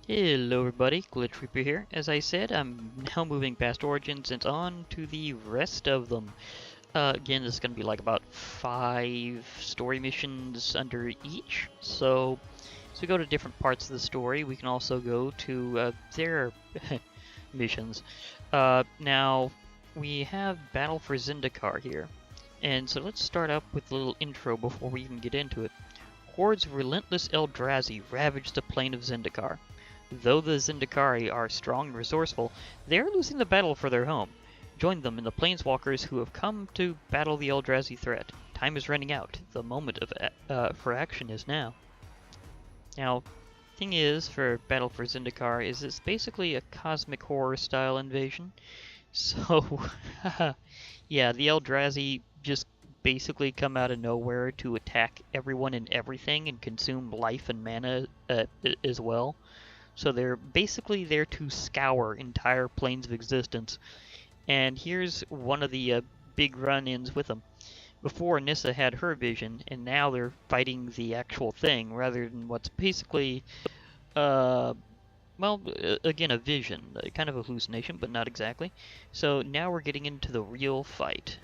Hello everybody, Glitch Reaper here. As I said, I'm now moving past Origins and on to the rest of them. Again, this is going to be like about 5 story missions under each. So we go to different parts of the story. We can also go to their missions. Now, we have Battle for Zendikar here. And so let's start up with a little intro before we even get into it. Hordes of relentless Eldrazi ravage the plain of Zendikar. Though the Zendikari are strong and resourceful, they are losing the battle for their home. Join them in the planeswalkers who have come to battle the Eldrazi threat. Time is running out. The moment for action is now. Now, thing is, for Battle for Zendikar, is it's basically a cosmic horror style invasion. So, yeah, the Eldrazi just basically come out of nowhere to attack everyone and everything and consume life and mana as well. So they're basically there to scour entire planes of existence. And here's one of the big run-ins with them. Before, Nissa had her vision, and now they're fighting the actual thing, rather than what's basically, well, again, a vision. Kind of a hallucination, but not exactly. So now we're getting into the real fight.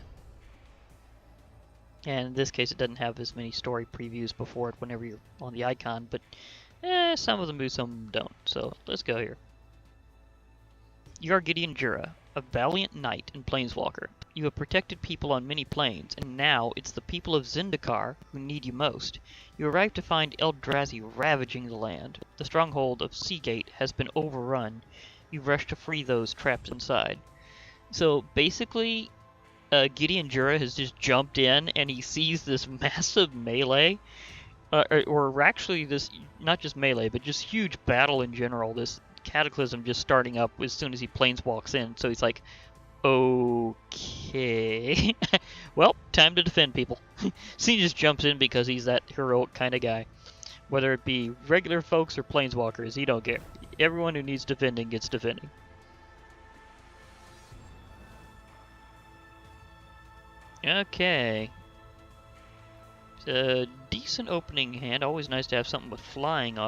And in this case, it doesn't have as many story previews before it whenever you're on the icon, but some of them do, some don't. So let's go here. You are Gideon Jura, a valiant knight and planeswalker. You have protected people on many planes, and now it's the people of Zendikar who need you most. You arrive to find Eldrazi ravaging the land. The stronghold of Seagate has been overrun. You rush to free those trapped inside. So basically, Gideon Jura has just jumped in and he sees this massive melee. Or actually this, not just melee, but just huge battle in general, this cataclysm just starting up as soon as he planeswalks in, so he's like, okay, well, time to defend people. So he just jumps in because he's that heroic kind of guy. Whether it be regular folks or planeswalkers, he don't care. Everyone who needs defending gets defending. Okay. A decent opening hand. Always nice to have something with flying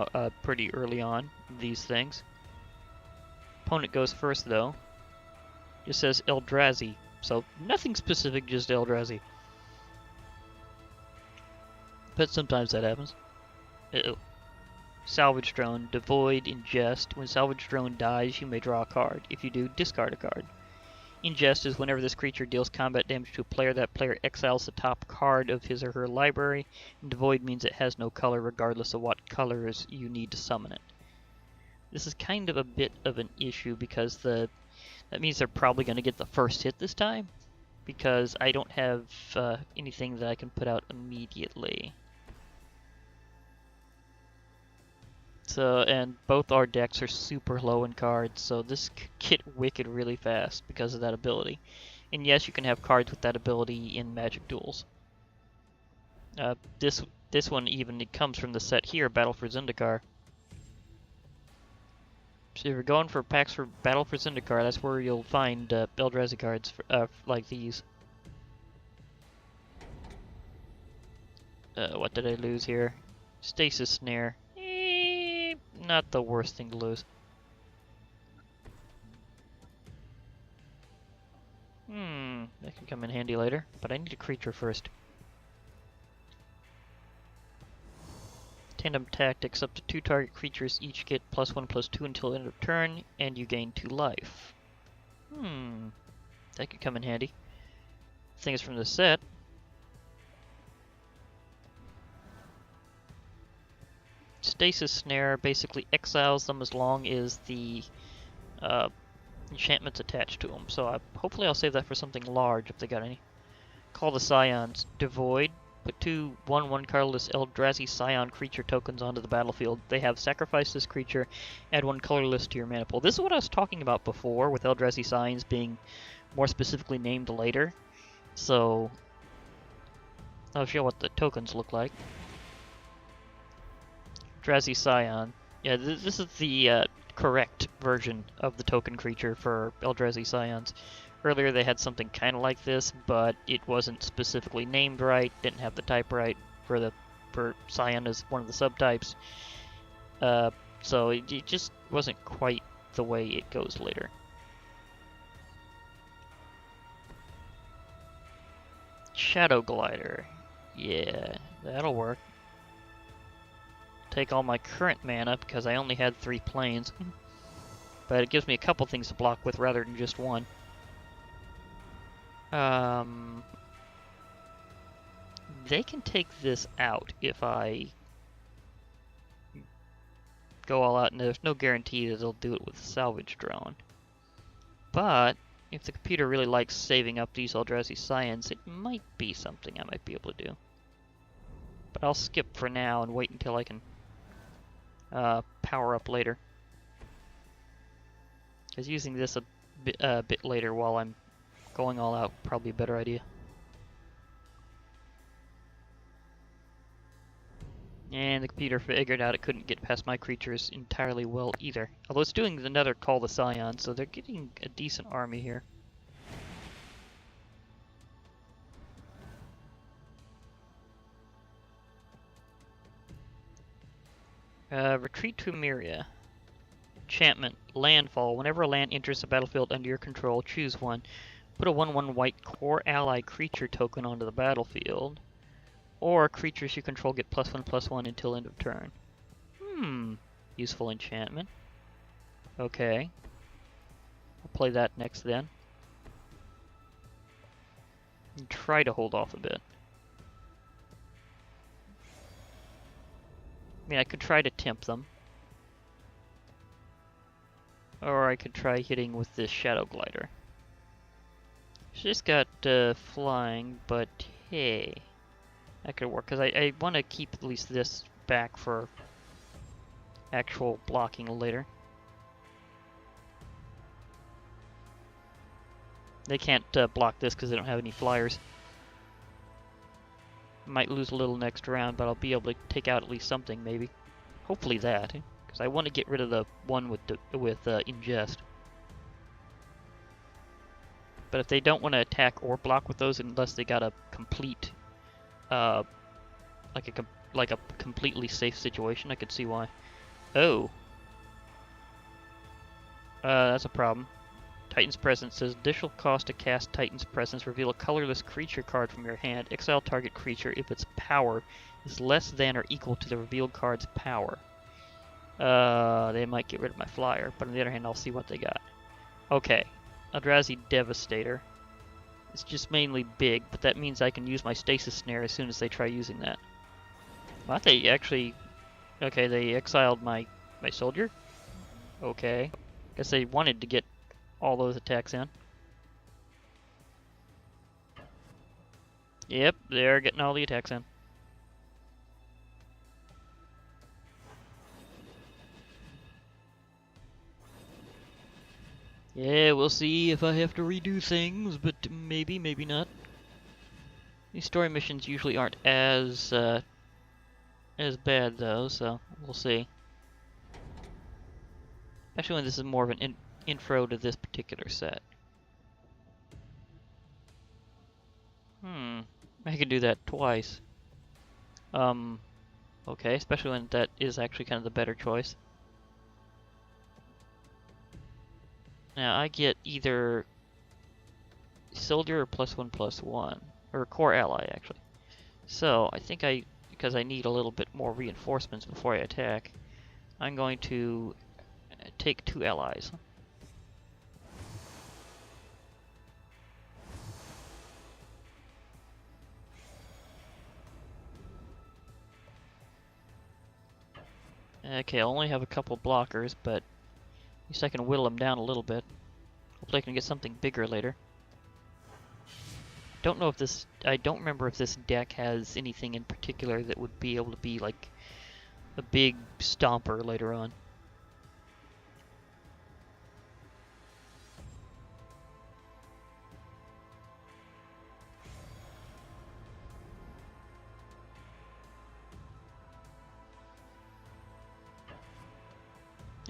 pretty early on these things. Opponent goes first though. Just says Eldrazi, so nothing specific, just Eldrazi. But sometimes that happens. Uh-oh. Salvage drone, devoid, ingest. When salvage drone dies, you may draw a card. If you do, discard a card. Ingest is whenever this creature deals combat damage to a player, that player exiles the top card of his or her library. And devoid means it has no color regardless of what colors you need to summon it. This is kind of a bit of an issue because that means they're probably going to get the first hit this time, because I don't have anything that I can put out immediately. So, and both our decks are super low in cards, so this could get wicked really fast because of that ability. And yes, you can have cards with that ability in Magic Duels. This one even, it comes from the set here, Battle for Zendikar. So if you're going for packs for Battle for Zendikar, that's where you'll find Eldrazi cards like these. What did I lose here? Stasis Snare. Not the worst thing to lose. That can come in handy later, but I need a creature first. Tandem Tactics, up to 2 target creatures each get +1/+2 until end of turn, and you gain 2 life. That could come in handy. Thing is from the set. Stasis Snare basically exiles them as long as the enchantment's attached to them. So hopefully I'll save that for something large if they got any. Call the Scions. Devoid. Put 2 1/1 colorless Eldrazi Scion creature tokens onto the battlefield. They have sacrificed this creature, add 1 colorless to your mana pool. This is what I was talking about before, with Eldrazi Scions being more specifically named later. So I'll show what the tokens look like. Eldrazi Scion. Yeah, this is the correct version of the token creature for Eldrazi Scions. Earlier they had something kind of like this, but it wasn't specifically named right, didn't have the type right for Scion as one of the subtypes. So it just wasn't quite the way it goes later. Shadow Glider. Yeah, that'll work. Take all my current mana because I only had 3 planes. But it gives me a couple things to block with rather than just one. They can take this out if I go all out, and there's no guarantee that they'll do it with a salvage drone. But if the computer really likes saving up these Eldrazi Scions, it might be something I might be able to do. But I'll skip for now and wait until I can power up later. Because using this a bit later while I'm going all out probably a better idea. And the computer figured out it couldn't get past my creatures entirely well either. Although it's doing another Call the Scion, so they're getting a decent army here. Retreat to Myria. Enchantment. Landfall. Whenever a land enters the battlefield under your control, choose one. Put a 1/1 white core ally creature token onto the battlefield. Or creatures you control get +1/+1 until end of turn. Useful enchantment. Okay. I'll play that next then. And try to hold off a bit. I mean, I could try to tempt them. Or I could try hitting with this Shadow Glider. She's got flying, but hey. That could work, because I want to keep at least this back for actual blocking later. They can't block this because they don't have any flyers. Might lose a little next round, but I'll be able to take out at least something, maybe. Hopefully that, because I want to get rid of the one with ingest. But if they don't want to attack or block with those unless they got a complete like a completely safe situation, I could see why. Oh. That's a problem. Titan's Presence says, additional cost to cast Titan's Presence, reveal a colorless creature card from your hand. Exile target creature if its power is less than or equal to the revealed card's power. They might get rid of my flyer, but on the other hand, I'll see what they got. Okay. Eldrazi Devastator. It's just mainly big, but that means I can use my Stasis Snare as soon as they try using that. Well, they actually... Okay, they exiled my soldier? Okay. Guess they wanted to get all those attacks in. Yep, they're getting all the attacks in. Yeah, we'll see if I have to redo things, but maybe, maybe not. These story missions usually aren't as bad though, so we'll see. Especially when this is more of an intro to this particular set. I could do that twice. Okay, especially when that is actually kind of the better choice. Now I get either soldier or +1/+1, or core ally actually. So I think because I need a little bit more reinforcements before I attack, I'm going to take 2 allies. Okay, I only have a couple blockers, but at least I can whittle them down a little bit. Hopefully I can get something bigger later. Don't know if this... I don't remember if this deck has anything in particular that would be able to be like a big stomper later on.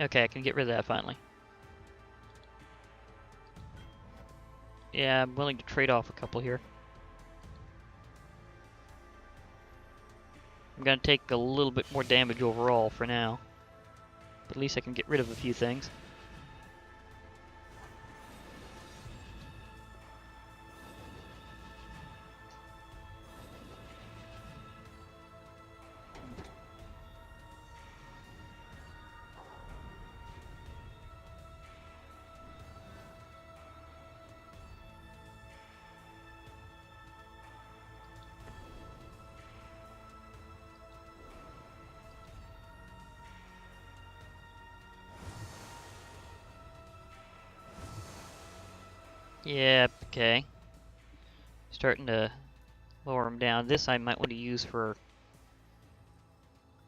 Okay, I can get rid of that finally. Yeah, I'm willing to trade off a couple here. I'm gonna take a little bit more damage overall for now. But at least I can get rid of a few things. Yep, okay. Starting to lower them down. This I might want to use for a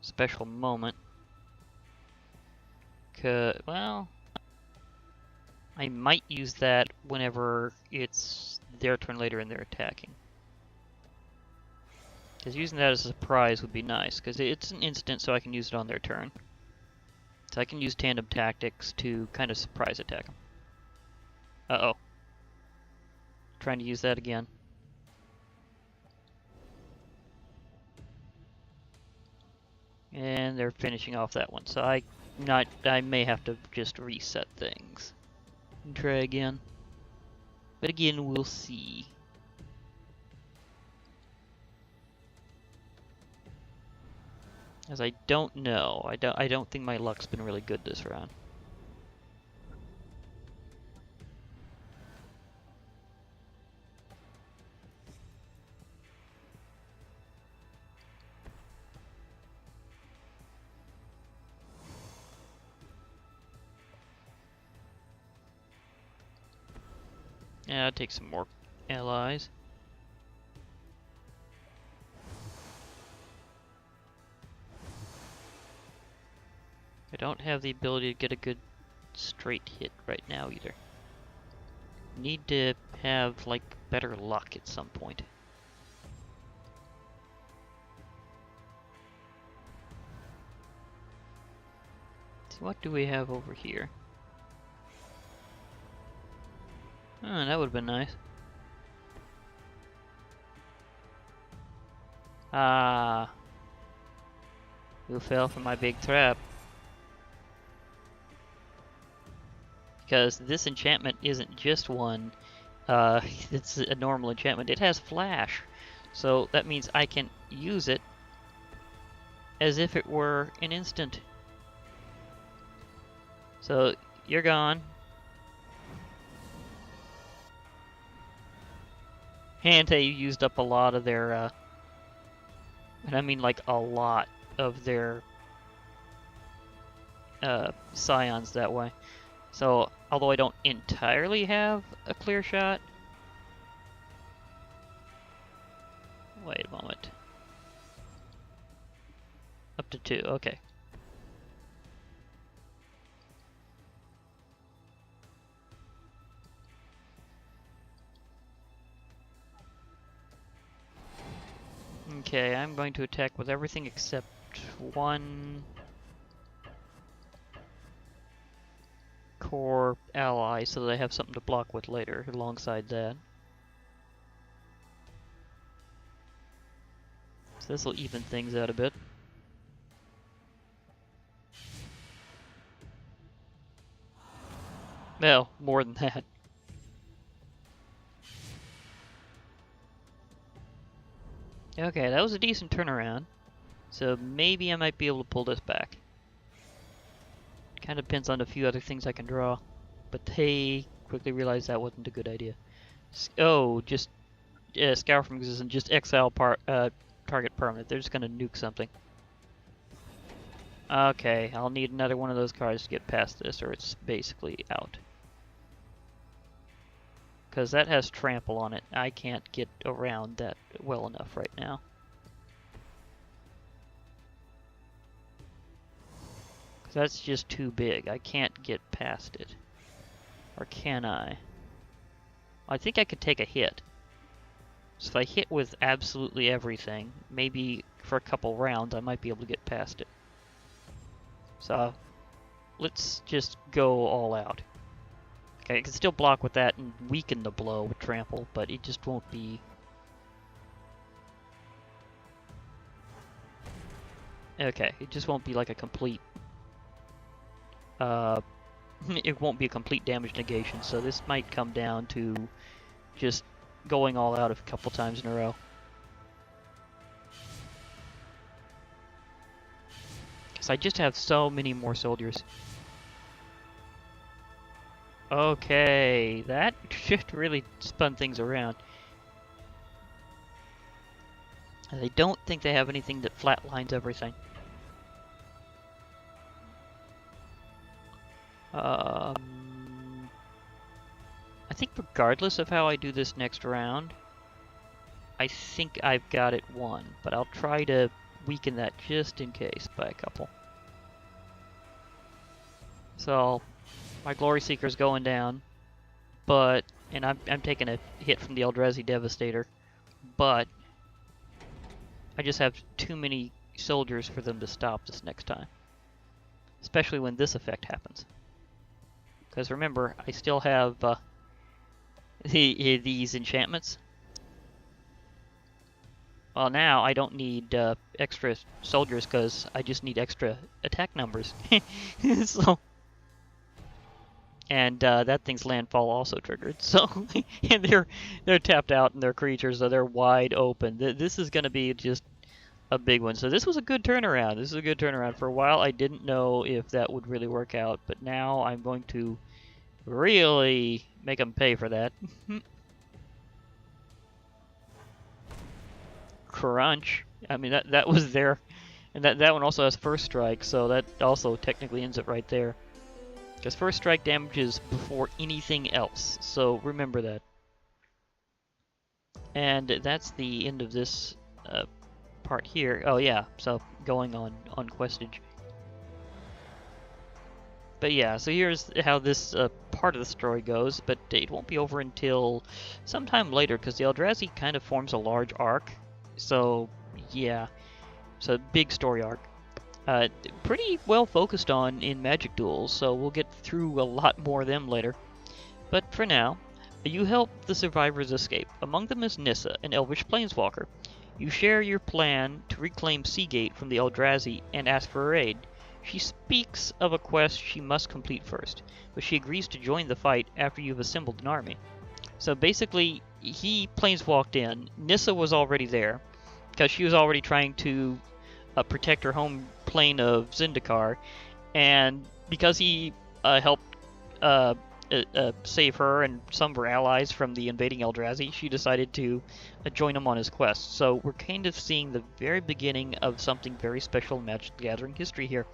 special moment. Well, I might use that whenever it's their turn later and they're attacking. Because using that as a surprise would be nice, because it's an instant so I can use it on their turn. So I can use tandem tactics to kind of surprise attack them. Uh-oh. Trying to use that again. And they're finishing off that one, so I may have to just reset things and try again. But again, we'll see. As I don't know. I don't think my luck's been really good this round. Yeah, I'll take some more allies. I don't have the ability to get a good straight hit right now either. Need to have, like, better luck at some point. So what do we have over here? Oh, that would have been nice. Ah. You fell for my big trap. Because this enchantment isn't just one. It's a normal enchantment. It has flash. So that means I can use it as if it were an instant. So, you're gone. And they used up a lot of their, and I mean like a lot of their scions that way. So, although I don't entirely have a clear shot... Wait a moment. Up to 2, okay. Okay, I'm going to attack with everything except one core ally so that I have something to block with later alongside that. So this will even things out a bit. Well, more than that. Okay, that was a decent turnaround. So maybe I might be able to pull this back. Kind of depends on a few other things I can draw. But they quickly realized that wasn't a good idea. Oh, just scour from existence, just exile target permanent. They're just gonna nuke something. Okay, I'll need another one of those cards to get past this, or it's basically out. Because that has trample on it. I can't get around that well enough right now. Because that's just too big. I can't get past it. Or can I? I think I could take a hit. So if I hit with absolutely everything, maybe for a couple rounds I might be able to get past it. So let's just go all out. Okay, I can still block with that and weaken the blow with trample, but it just won't be... Okay, it just won't be like a complete it won't be a complete damage negation, so this might come down to just going all out a couple times in a row. Because I just have so many more soldiers. Okay, that should really spun things around. And I don't think they have anything that flatlines everything. I think regardless of how I do this next round, I think I've got it won, but I'll try to weaken that just in case by a couple. So my Glory Seeker's going down, but and I'm taking a hit from the Eldrazi Devastator, but I just have too many soldiers for them to stop this next time, especially when this effect happens. Because remember, I still have these enchantments. Well, now I don't need extra soldiers because I just need extra attack numbers. So, and that thing's landfall also triggered. So, and they're tapped out and they're creatures, so they're wide open. This is going to be just a big one. So this was a good turnaround. This is a good turnaround. For a while, I didn't know if that would really work out, but now I'm going to really make them pay for that. Crunch. I mean, that was there, and that one also has first strike, so that also technically ends it right there. Because first strike damages before anything else, so remember that. And that's the end of this part here. Oh yeah, so going on questage. But yeah, so here's how this part of the story goes, but it won't be over until sometime later, because the Eldrazi kind of forms a large arc. So yeah, so big story arc. Pretty well focused on in Magic Duels, so we'll get through a lot more of them later. But for now, you help the survivors escape. Among them is Nissa, an elvish planeswalker. You share your plan to reclaim Seagate from the Eldrazi and ask for her aid. She speaks of a quest she must complete first, but she agrees to join the fight after you've assembled an army. So basically, he planeswalked in. Nissa was already there, because she was already trying to protect her home plane of Zendikar, and because he helped save her and some of her allies from the invading Eldrazi, she decided to join him on his quest. So we're kind of seeing the very beginning of something very special in Magic the Gathering history here.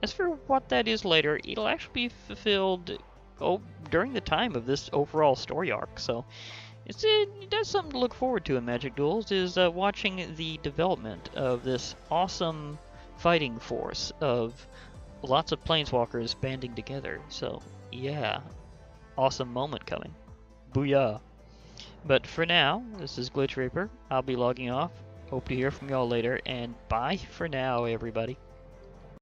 As for what that is later, it'll actually be fulfilled during the time of this overall story arc. So that's something to look forward to in Magic Duels, is watching the development of this awesome fighting force of lots of planeswalkers banding together. So yeah, awesome moment coming. Booyah. But for now, this is Glitch Reaper. I'll be logging off. Hope to hear from y'all later, and bye for now, everybody.